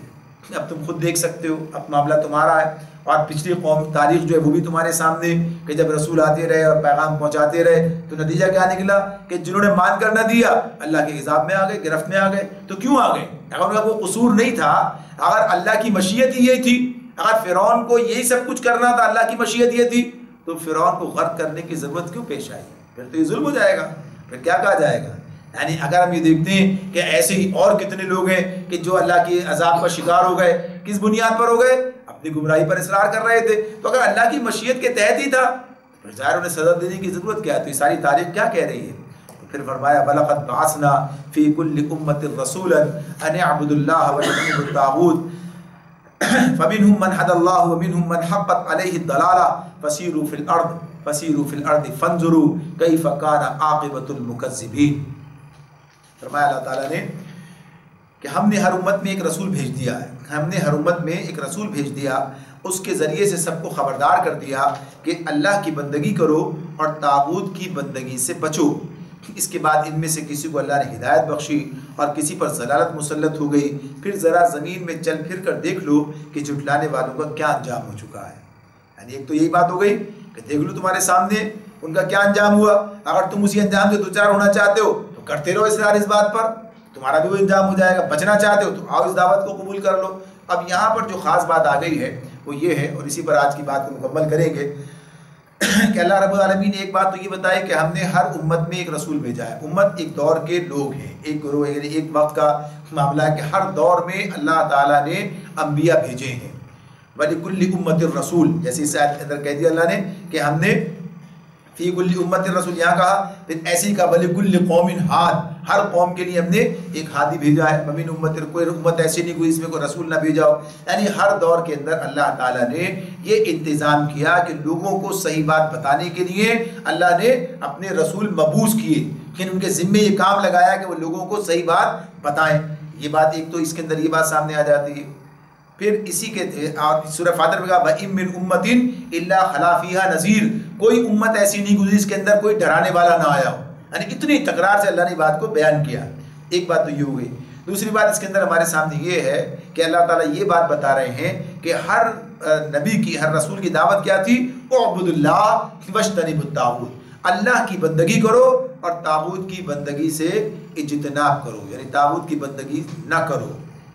اب تم خود دیکھ سکتے ہو، اب معاملہ تمہارا ہے. اور پچھلی قوم تاریخ جو ہے وہ بھی تمہارے سامنے کہ جب رسول آتے رہے اور پیغام پہنچاتے رہے تو نتیجہ کیا نکلا کہ جنہوں نے مان کر نہ دیا اللہ کے عذاب میں آ گئے، گرفت میں آ گئے. تو کیوں آ گئے؟ اگر ان کا کوئی قصور نہیں تھا، اگر اللہ کی مشیت ہی یہی تھی، اگر فرعون کو یہی سب کچھ کرنا تھا، اللہ کی مشیت یہ تھی، تو فرعون کو غرق کرنے کی ضرورت کیوں پیش آئی؟ پھر تو یہ ظلم ہو جائے گا، پھر کیا کہا جائے گا. یعنی اگر ہم یہ دیکھتے ہیں کہ ایسے ہی اور کتنے لوگ ہیں کہ جو اللہ کے عذاب کا شکار ہو گئے، کس بنیاد پر ہو گئے؟ اپنی گمراہی پر اصرار کر رہے تھے. تو اگر اللہ کی مشیت کے تحت ہی تھا تو ظاہر انہیں سزا دینے کی ضرورت کیا ہے؟ تو یہ ساری تاریخ کیا کہہ رہی ہے؟ تو پھر فرمایا وَلَقَدْ بَعَثْنَا فِي كُلِّ أُمَّةٍ رَسُولًا أَنِ اعْبُدُوا اللَّهَ وَاجْتَنِبُوا الطَّاغُوتَ فَمِنْهُمْ مَنْ هَدَى اللَّهُ وَمِنْهُمْ مَنْ حَقَّتْ عَلَيْهِ الضَّلَالَةُ فَسِيرُوا فِي الْأَرْضِ فَانظُرُوا كَيْفَ كَانَ عَاقِبَةُ الْمُكَذِّبِينَ. فرمایا اللہ تعالیٰ نے کہ ہم نے ہر امت میں ایک رسول بھیج دیا ہے، ہم نے ہر امت میں ایک رسول بھیج دیا، اس کے ذریعے سے سب کو خبردار کر دیا کہ اللہ کی بندگی کرو اور طاغوت کی بندگی سے بچو. اس کے بعد ان میں سے کسی کو اللہ نے ہدایت بخشی اور کسی پر ضلالت مسلط ہو گئی. پھر ذرا زمین میں چل پھر کر دیکھ لو کہ جھٹلانے والوں کا کیا انجام ہو چکا ہے. یعنی ایک تو یہی بات ہو گئی کہ دیکھ لو تمہارے سامنے ان کا کیا انجام ہوا. اگر تم اسی انجام سے دوچار ہونا چاہتے ہو تو کرتے رہو اصرار اس بات پر، تمہارا بھی وہ انجام ہو جائے گا. بچنا چاہتے ہو تو آؤ اس دعوت کو قبول کر لو. اب یہاں پر جو خاص بات آ گئی ہے وہ یہ ہے، اور اسی پر آج کی بات کو مکمل کریں گے، کہ اللہ رب العالمین نے ایک بات تو یہ بتائی کہ ہم نے ہر امت میں ایک رسول بھیجا ہے. امت ایک دور کے لوگ ہیں، ایک گروہ، یعنی ایک وقت کا معاملہ ہے کہ ہر دور میں اللہ تعالیٰ نے انبیاء بھیجے ہیں. وَلِكُلِّ أُمَّةٍ الرَّسُولِ، جیسے اس آیت کے اندر کہہ دیا اللہ نے کہ ہم نے فی کل امت الرسول، یہاں کہا پھر ایسی کا وَلِكُلِّ قَوْمٍ ہاد، ہر قوم کے لیے ہم نے ایک ہادی بھیجا ہے. وَمِنْ أُمَّةٍ، کوئی امت ایسی نہیں کوئی اس میں کوئی رسول نہ بھیجا ہو. یعنی ہر دور کے اندر اللہ تعالیٰ نے یہ انتظام کیا کہ لوگوں کو صحیح بات بتانے کے لیے اللہ نے اپنے رسول مبعوث کیے، لیکن ان کے ذمے یہ کام لگایا کہ وہ لوگوں کو صحیح بات بتائیں. یہ بات ایک تو اس کے اندر یہ بات سامنے آ جاتی ہے. پھر اسی کے سورہ فاتر میں کہا وَإِن مِّنْ أُمَّةٍ إِلَّا خَلَا فِيهَا نَذِيرٌ، کوئی امت ایسی نہیں گزری جس کے اندر کوئی ڈرانے والا نہ آیا ہو. یعنی اتنی تکرار سے اللہ نے بات کو بیان کیا. ایک بات تو یہ ہوئی. دوسری بات اس کے اندر ہمارے سامنے یہ ہے کہ اللہ تعالیٰ یہ بات بتا رہے ہیں کہ ہر نبی کی، ہر رسول کی دعوت کیا تھی؟ اعبدوا اللہ واجتنبوا الطاغوت، اللہ کی بندگی کرو اور طاغوت کی بندگی سے اجتناب کرو، یعنی طاغوت کی بندگی نہ کرو.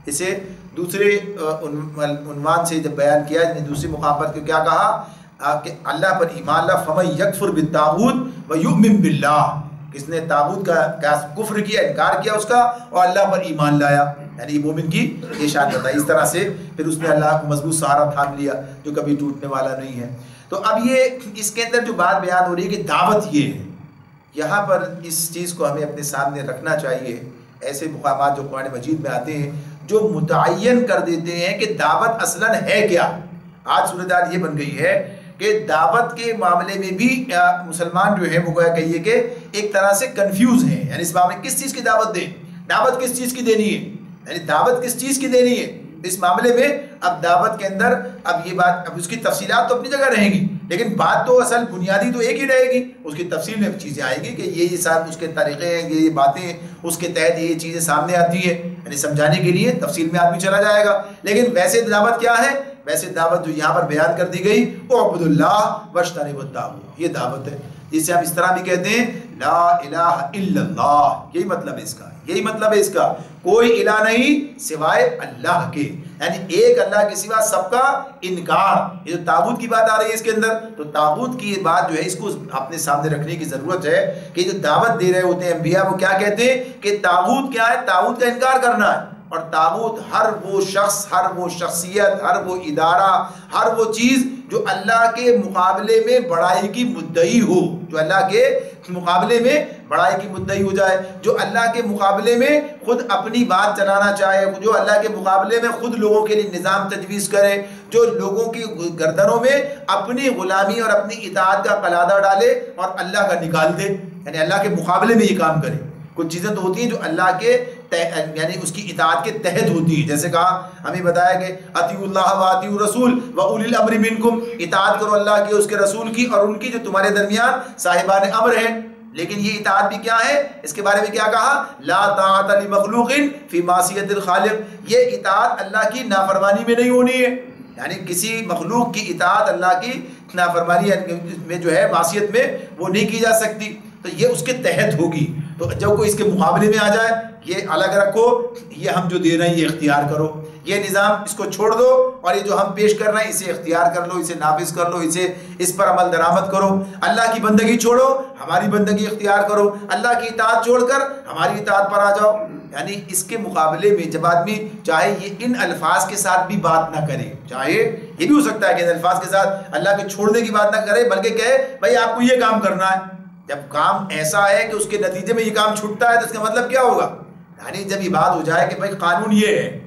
اسے دوسرے عنوان سے جب بیان کیا، یعنی دوسری مقام پر کیا کہا کہ اللہ پر ایمان لا فَمَن يَكْفُرْ بِالطَّاغُوتِ وَيُؤْمِن بِاللَّهِ، کس نے طاغوت کا کفر کیا، انکار کیا اس کا، اور اللہ پر ایمان لایا، یعنی مومن کی یہ شان بتائی. اس طرح سے پھر اس نے اللہ کو مضبوط سہارا تھام لیا جو کبھی ٹوٹنے والا نہیں ہے. تو اب یہ اس کے اندر جو بات بیان ہو رہی ہے کہ دعوت یہ ہے، یہاں پر اس چیز کو ہمیں اپنے سامنے رکھنا چاہیے. ایسے مقامات جو قرآن مجید میں آتے ہیں جو متعین کر دیتے ہیں کہ دعوت اصلاً ہے کیا. آج صورتحال یہ بن گئی ہے کہ دعوت کے معاملے میں بھی مسلمان جو ہے وہ گویا کہیے کہ ایک طرح سے کنفیوز ہیں. یعنی اس معاملے کس چیز کی دعوت دیں، دعوت کس چیز کی دینی ہے، یعنی دعوت کس چیز کی دینی ہے اس معاملے میں. اب دعوت کے اندر اب یہ بات، اب اس کی تفصیلات تو اپنی جگہ رہیں گی، لیکن بات تو اصل بنیادی تو ایک ہی رہے گی. اس کی تفصیل میں چیزیں آئیں گی کہ یہ ساتھ اس کے طریقے ہیں، یہ باتیں اس کے تحت یہ چیزیں سامنے آتی ہیں، یعنی سمجھانے کے لیے تفصیل میں آدمی چلا جائے گا. لیکن ویسے دعوت کیا ہے ویسے دعوت جو یہاں پر بیان کر دی گئی اعبدوا اللہ واجتنبوا الطاغوت، یہ دعوت ہے، جسے ہم اس طرح بھی کہتے ہیں لا الہ الا اللہ، یہی مطلب ہے اس کا، یہی مطلب ہے اس کا، کوئی الہ نہیں سوائے اللہ کے، یعنی ایک اللہ کے سوا سب کا انکار۔ یہ جو طاغوت کی بات آ رہی ہے اس کے اندر، تو طاغوت کی بات جو ہے اس کو اپنے سامنے رکھنے کی ضرورت ہے کہ جو دعوت دے رہے ہوتے ہیں انبیاء وہ کیا کہتے ہیں کہ طاغوت کیا ہے، طاغوت کا انکار کرنا ہے، اور طاغوت ہر وہ شخص، ہر وہ شخصیت، ہر وہ ادارہ، ہر وہ چیز جو اللہ کے مقابلے میں بڑائی کی مدعی ہو، جو اللہ کے مقابلے میں بڑائی کی مدعی ہو جائے، جو اللہ کے مقابلے میں خود اپنی بات چلانا چاہے، جو اللہ کے مقابلے میں خود لوگوں کے لیے نظام تجویز کرے، جو لوگوں کی گردنوں میں اپنی غلامی اور اپنی اطاعت کا قلادہ ڈالے اور اللہ کا نکال دے، یعنی اللہ کے مقابلے میں یہ کام کرے۔ کچھ چیزیں تو ہوتی ہیں جو اللہ کے یعنی اس کی اطاعت کے تحت ہوتی ہے، جیسے کہا ہمیں بتایا کہ اطیعوا اللہ و اطیعوا الرسول و اولی الامر منکم، اطاعت کرو اللہ کی، اس کے رسول کی اور ان کی جو تمہارے درمیان صاحبان امر ہیں۔ لیکن یہ اطاعت بھی کیا ہے، اس کے بارے میں کیا کہا، لا طاعت لمخلوق فی معصیت الخالق، یہ اطاعت اللہ کی نافرمانی میں نہیں ہونی ہے، یعنی کسی مخلوق کی اطاعت اللہ کی نافرمانی میں جو ہے معصیت میں وہ نہیں کی جا سکتی، تو یہ اس کے تحت ہوگی۔ تو جب کوئی اس کے مقابلے میں آ جائے یہ الگ رکھو، یہ ہم جو دے رہے ہیں یہ اختیار کرو، یہ نظام اس کو چھوڑ دو، اور یہ جو ہم پیش کر رہے ہیں اسے اختیار کر لو، اسے نافذ کر لو، اس پر عمل درآمد کرو، اللہ کی بندگی چھوڑو ہماری بندگی اختیار کرو، اللہ کی اطاعت چھوڑ کر ہماری اطاعت پر آ جاؤ۔ یعنی اس کے مقابلے میں جب آدمی چاہے یہ ان الفاظ کے ساتھ بھی بات نہ کرے، چاہے یہ بھی ہو سکتا ہے کہ ان الفاظ کے ساتھ اللہ کے چھوڑنے کی بات نہ کرے، بلکہ کہے بھائی آپ کو یہ کام کرنا ہے، جب کام ایسا ہے کہ اس کے نتیجے میں یہ کام چھوٹتا ہے تو اس کا مطلب کیا ہوگا، یعنی جب یہ بات ہو جائے کہ بھائی قانون یہ ہے،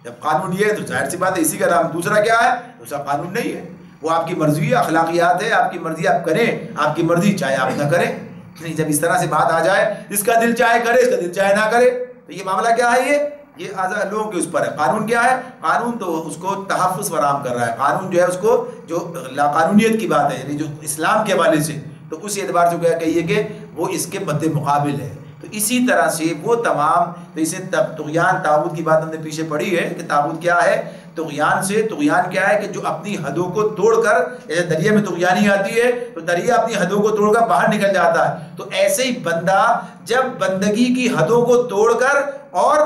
جب قانون یہ ہے تو ظاہر سی بات ہے اسی کا نام دوسرا کیا ہے، دوسرا قانون نہیں ہے، وہ آپ کی مرضی ہے، اخلاقیات ہے، آپ کی مرضی آپ کریں، آپ کی مرضی چاہے آپ نہ کریں۔ نہیں، جب اس طرح سے بات آ جائے اس کا دل چاہے کرے اس کا دل چاہے نہ کرے، تو یہ معاملہ کیا ہے، یہ آزاد لوگوں کے اس پر ہے۔ قانون کیا ہے، قانون تو اس کو تحفظ فراہم کر رہا ہے، قانون جو ہے اس کو جو لا قانونیت کی بات ہے، یعنی جو اسلام کے حوالے سے، تو اس اعتبار سے کیا کہیے کہ وہ اس کے مد مقابل ہے۔ تو اسی طرح سے وہ تمام، تو اسے طغیان طاغوت کی بات ہم نے پیچھے پڑھی ہے کہ طاغوت کیا ہے، طغیان سے، طغیان کیا ہے کہ جو اپنی حدوں کو توڑ کر، جیسے دریا میں طغیانی آتی ہے تو دریا اپنی حدوں کو توڑ کر باہر نکل جاتا ہے، تو ایسے ہی بندہ جب بندگی کی حدوں کو توڑ کر اور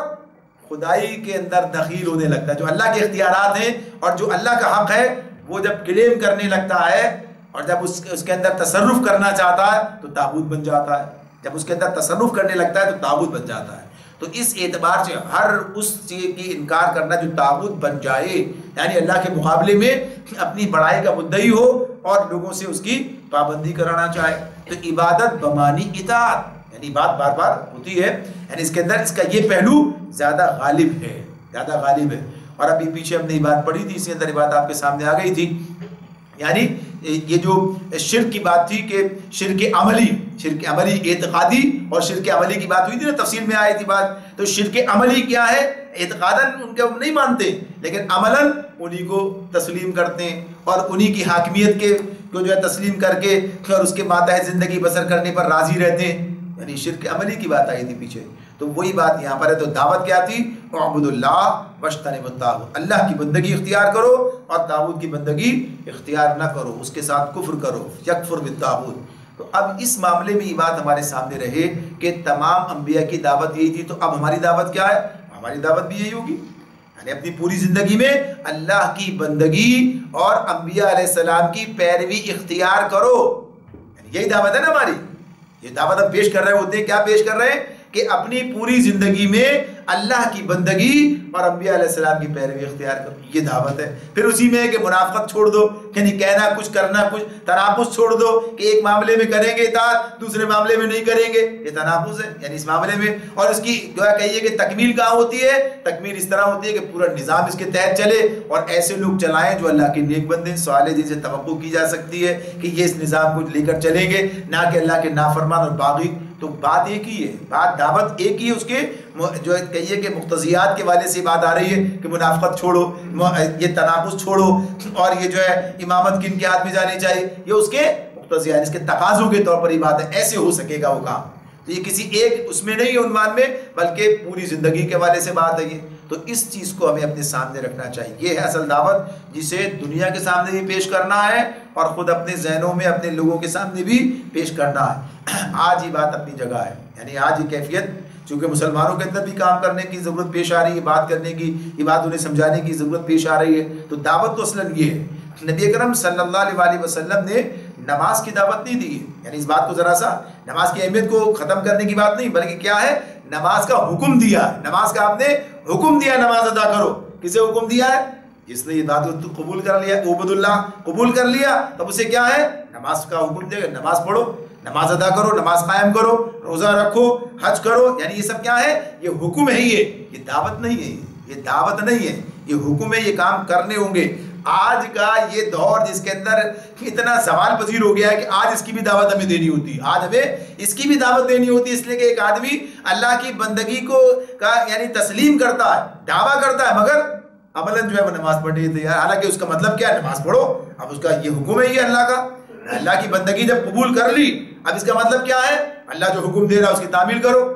خدائی کے اندر دخیل ہونے لگتا ہے، جو اللہ کے اختیارات ہیں اور جو اللہ کا حق ہے وہ جب کلیم کرنے لگتا ہے اور جب اس کے اندر تصرف کرنا چاہتا ہے تو طاغوت بن جاتا ہے، جب اس کے اندر تصرف کرنے لگتا ہے تو طاغوت بن جاتا ہے۔ تو اس اعتبار سے ہر اس چیز کی انکار کرنا جو طاغوت بن جائے، یعنی اللہ کے مقابلے میں اپنی بڑائی کا مدعی ہو اور لوگوں سے اس کی پابندی کرانا چاہے، تو عبادت بمانی اطاعت، یعنی بات بار بار ہوتی ہے، یعنی اس کے اندر اس کا یہ پہلو زیادہ غالب ہے، زیادہ غالب ہے۔ اور ابھی پیچھے ہم نے یہ بات پڑھی تھی، اس کے اندر یہ بات آپ کے سامنے آ گئی تھی، یعنی یہ جو شرک کی بات تھی کہ شرک عملی اعتقادی اور شرک عملی کی بات ہوئی تھی نا، تفصیل میں آئی تھی بات، تو شرک عملی کیا ہے، اعتقاداً ان کو نہیں مانتے لیکن عملاً انہی کو تسلیم کرتے ہیں اور انہی کی حاکمیت کو جو ہے تسلیم کر کے اور اس کے ماتحت زندگی بسر کرنے پر راضی رہتے ہیں، یعنی شرک عملی کی بات آئی تھی پیچھے، تو وہی بات یہاں پر ہے۔ تو دعوت کیا تھی، اعبدوا اللہ واجتنبوا الطاغوت، اللہ کی بندگی اختیار کرو اور طاغوت کی بندگی اختیار نہ کرو، اس کے ساتھ کفر کرو، یکفر بالطاغوت۔ تو اب اس معاملے میں یہ بات ہمارے سامنے رہے کہ تمام انبیاء کی دعوت یہی تھی، تو اب ہماری دعوت کیا ہے، ہماری دعوت بھی یہی ہوگی، یعنی اپنی پوری زندگی میں اللہ کی بندگی اور انبیاء علیہ السلام کی پیروی اختیار کرو، یعنی یہی دعوت ہے نا ہماری۔ یہ دعوت ہم پیش کر رہے ہوتے ہیں، کیا پیش کر رہے ہیں کہ اپنی پوری زندگی میں اللہ کی بندگی اور انبیاء علیہ السلام کی پیروی اختیار کرو، یہ دعوت ہے۔ پھر اسی میں ہے کہ منافقت چھوڑ دو، یعنی کہنا کچھ کرنا کچھ، تناقض چھوڑ دو کہ ایک معاملے میں کریں گے اطاعت دوسرے معاملے میں نہیں کریں گے، یہ تناقض ہے یعنی اس معاملے میں۔ اور اس کی جو ہے کہیے کہ تکمیل کہاں ہوتی ہے، تکمیل اس طرح ہوتی ہے کہ پورا نظام اس کے تحت چلے اور ایسے لوگ چلائیں جو اللہ کے نیک بندے صالح، جن سے توقع کی جا سکتی ہے کہ یہ اس نظام کو لے کر چلیں گے، نہ کہ اللہ کے نافرمان اور باغی۔ تو بات ایک ہی ہے، بات دعوت ایک ہی ہے، اس کے جو کہیے کہ مقتضیات کے والے سے بات آ رہی ہے کہ منافقت چھوڑو، یہ تناقض چھوڑو، اور یہ جو ہے امامت کن کے ہاتھ میں جانی چاہیے، یہ اس کے مقتضیات، اس کے تقاضوں کے طور پر یہ بات ہے، ایسے ہو سکے گا وہ کام۔ تو یہ کسی ایک اس میں نہیں ہے عنوان میں، بلکہ پوری زندگی کے حوالے سے بات ہے یہ۔ تو اس چیز کو ہمیں اپنے سامنے رکھنا چاہیے. یہ ہے اصل دعوت جسے دنیا کے سامنے بھی پیش کرنا ہے اور خود اپنے ذہنوں میں اپنے لوگوں کے سامنے بھی پیش کرنا ہے. آج یہ بات اپنی جگہ ہے، یعنی آج یہ کیفیت چونکہ مسلمانوں کے اندر بھی کام کرنے کی ضرورت پیش آ رہی ہے، بات کرنے کی، یہ بات انہیں سمجھانے کی ضرورت پیش آ رہی ہے. تو دعوت تو اصلاً یہ ہے. نبی اکرم صلی اللہ علیہ وسلم نے نماز کی دعوت نہیں دی ہے، یعنی اس بات کو ذرا سا نماز کی اہمیت کو ختم کرنے کی بات نہیں، بلکہ کیا ہے، نماز کا حکم دیا ہے. نماز کا آپ نے حکم دیا، نماز ادا کرو. کسے حکم دیا ہے؟ جس نے یہ بات قبول کر لیا، عبد اللہ قبول کر لیا، تب اسے کیا ہے، نماز کا حکم دے گا. نماز پڑھو، نماز ادا کرو، نماز قائم کرو، روزہ رکھو، حج کرو. یعنی یہ سب کیا ہے، یہ حکم ہے. یہ دعوت نہیں ہے، یہ دعوت نہیں ہے، یہ حکم ہے. یہ کام کرنے ہوں گے. آج کا یہ دور جس کے اندر اتنا سوال پذیر ہو گیا ہے کہ آج اس کی بھی دعوت ہمیں دینی ہوتی ہے، آج ہمیں اس کی بھی دعوت دینی ہوتی ہے، اس لیے کہ ایک آدمی اللہ کی بندگی کو یعنی تسلیم کرتا ہے، دعویٰ کرتا ہے، مگر عملاً جو ہے وہ نماز پڑھنے کی تیار. حالانکہ اس کا مطلب کیا ہے، نماز پڑھو. اب اس کا یہ حکم ہے، یہ اللہ کا، اللہ کی بندگی جب قبول کر لی، اب اس کا مطلب کیا ہے، اللہ جو حکم دے رہا ہے اس کی تعمیل کرو.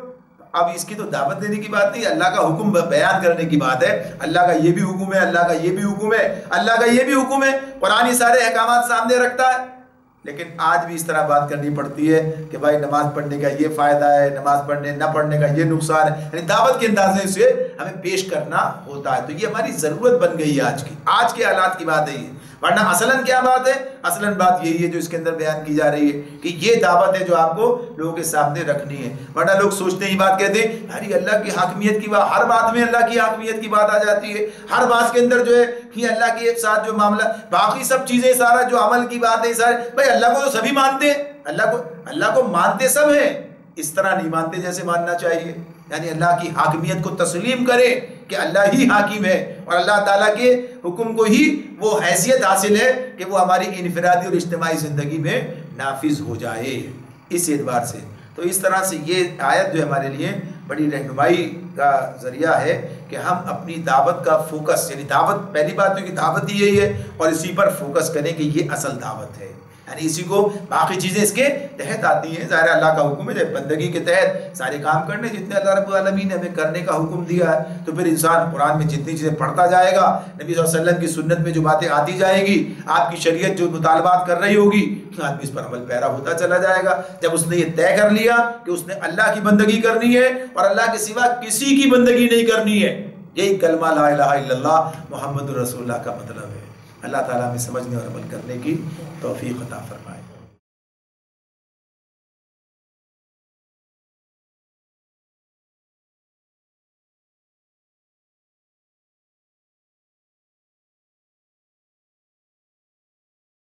اب اس کی تو دعوت دینے کی بات نہیں، اللہ کا حکم بیان کرنے کی بات ہے. اللہ کا یہ بھی حکم ہے، اللہ کا یہ بھی حکم ہے، اللہ کا یہ بھی حکم ہے. قرآن سارے احکامات سامنے رکھتا ہے. لیکن آج بھی اس طرح بات کرنی پڑتی ہے کہ بھائی نماز پڑھنے کا یہ فائدہ ہے، نماز پڑھنے نہ پڑھنے کا یہ نقصان ہے. یعنی دعوت کے اندازے سے ہمیں پیش کرنا ہوتا ہے. تو یہ ہماری ضرورت بن گئی ہے آج کی، آج کے حالات کی بات ہے یہ. ورنہ اصلاً کیا بات ہے، اصلاً بات یہی ہے جو اس کے اندر بیان کی جا رہی ہے کہ یہ دعوت ہے جو آپ کو لوگوں کے سامنے رکھنی ہے. ورنہ لوگ سوچتے ہیں، بات کہتے ہیں یاری اللہ کی حاکمیت کی بات، ہر بات میں اللہ کی حاکمیت کی بات آ جاتی ہے. ہر بات کے اندر جو ہے کہ اللہ کے ساتھ جو معاملہ، باقی سب چیزیں، سارا جو عمل کی بات ہے، سارے بھائی اللہ کو تو سبھی مانتے ہیں، اللہ کو مانتے سب ہیں، اس طرح نہیں مانتے جیسے ماننا چاہیے. یعنی اللہ کی حاکمیت کو تسلیم کرے کہ اللہ ہی حاکم ہے اور اللہ تعالیٰ کے حکم کو ہی وہ حیثیت حاصل ہے کہ وہ ہماری انفرادی اور اجتماعی زندگی میں نافذ ہو جائے. اس اعتبار سے تو اس طرح سے یہ آیت جو ہمارے لیے بڑی رہنمائی کا ذریعہ ہے کہ ہم اپنی دعوت کا فوکس، یعنی دعوت، پہلی بات تو کہ دعوت ہی یہی ہے اور اسی پر فوکس کریں کہ یہ اصل دعوت ہے. یعنی اسی کو، باقی چیزیں اس کے تحت آتی ہیں. ظاہر اللہ کا حکم ہے بندگی کے تحت سارے کام کرنے جتنے اللہ رب العالمین نے ہمیں کرنے کا حکم دیا ہے. تو پھر انسان قرآن میں جتنی چیزیں پڑھتا جائے گا، نبی صلی اللہ علیہ وسلم کی سنت میں جو باتیں آتی جائے گی، آپ کی شریعت جو مطالبات کر رہی ہوگی، آدمی اس پر عمل پیرا ہوتا چلا جائے گا. جب اس نے یہ طے کر لیا کہ اس نے اللہ کی بندگی کرنی ہے اور اللہ کے سوا کسی کی بندگی نہیں کرنی ہے، یہی کلمہ لا الہ الا اللہ محمد رسول اللہ کا مطلب ہے. اللہ تعالیٰ ہمیں سمجھنے اور عمل کرنے کی توفیق عطا فرمائے.